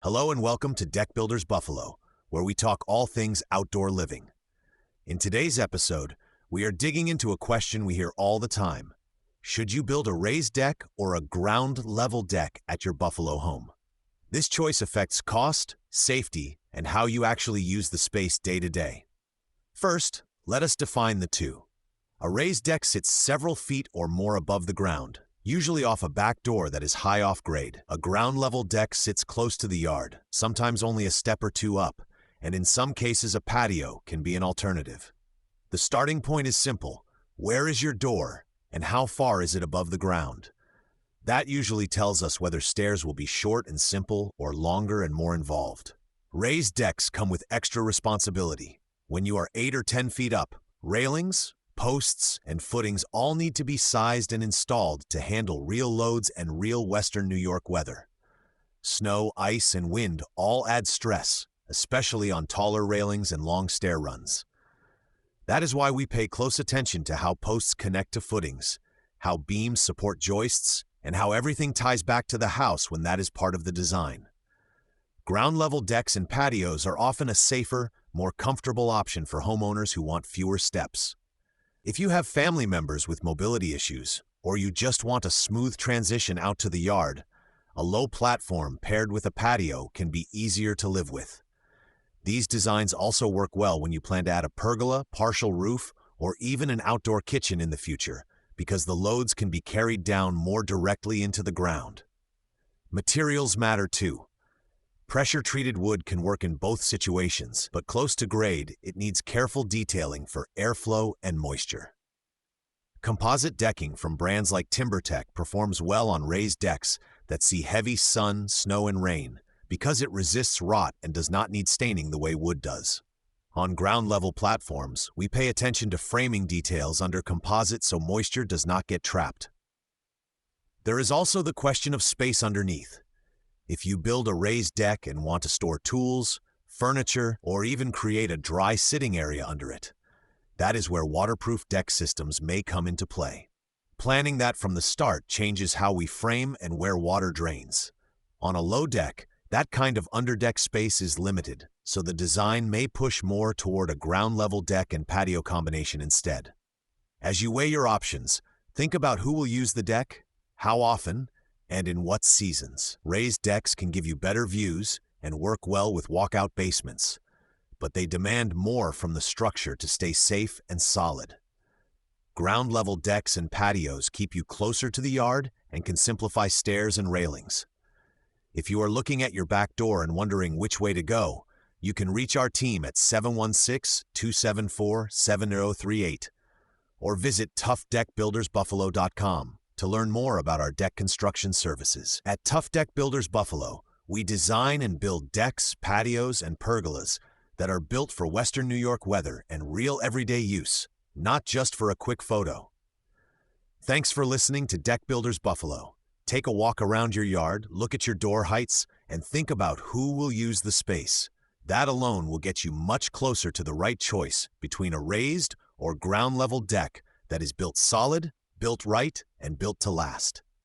Hello and welcome to Deck Builders Buffalo, where we talk all things outdoor living. In today's episode, we are digging into a question we hear all the time. Should you build a raised deck or a ground-level deck at your Buffalo home? This choice affects cost, safety, and how you actually use the space day to day. First, let us define the two. A raised deck sits several feet or more above the ground, usually off a back door that is high off grade. A ground-level deck sits close to the yard, sometimes only a step or two up, and in some cases a patio can be an alternative. The starting point is simple. Where is your door, and how far is it above the ground? That usually tells us whether stairs will be short and simple or longer and more involved. Raised decks come with extra responsibility. When you are 8 or 10 feet up, railings, posts, and footings all need to be sized and installed to handle real loads and real Western New York weather. Snow, ice, and wind all add stress, especially on taller railings and long stair runs. That is why we pay close attention to how posts connect to footings, how beams support joists, and how everything ties back to the house when that is part of the design. Ground-level decks and patios are often a safer, more comfortable option for homeowners who want fewer steps. If you have family members with mobility issues, or you just want a smooth transition out to the yard, a low platform paired with a patio can be easier to live with. These designs also work well when you plan to add a pergola, partial roof, or even an outdoor kitchen in the future, because the loads can be carried down more directly into the ground. Materials matter too. Pressure-treated wood can work in both situations, but close to grade, it needs careful detailing for airflow and moisture. Composite decking from brands like TimberTech performs well on raised decks that see heavy sun, snow, and rain because it resists rot and does not need staining the way wood does. On ground-level platforms, we pay attention to framing details under composite so moisture does not get trapped. There is also the question of space underneath. If you build a raised deck and want to store tools, furniture, or even create a dry sitting area under it, that is where waterproof deck systems may come into play. Planning that from the start changes how we frame and where water drains. On a low deck, that kind of underdeck space is limited, so the design may push more toward a ground-level deck and patio combination instead. As you weigh your options, think about who will use the deck, how often, and in what seasons. Raised decks can give you better views and work well with walkout basements, but they demand more from the structure to stay safe and solid. Ground-level decks and patios keep you closer to the yard and can simplify stairs and railings. If you are looking at your back door and wondering which way to go, you can reach our team at 716-274-7038 or visit toughdeckbuildersbuffalo.com to learn more about our deck construction services. At Tough Deck Builders Buffalo, we design and build decks, patios, and pergolas that are built for Western New York weather and real everyday use, not just for a quick photo. Thanks for listening to Deck Builders Buffalo. Take a walk around your yard, look at your door heights, and think about who will use the space. That alone will get you much closer to the right choice between a raised or ground-level deck that is built solid, built right, and built to last.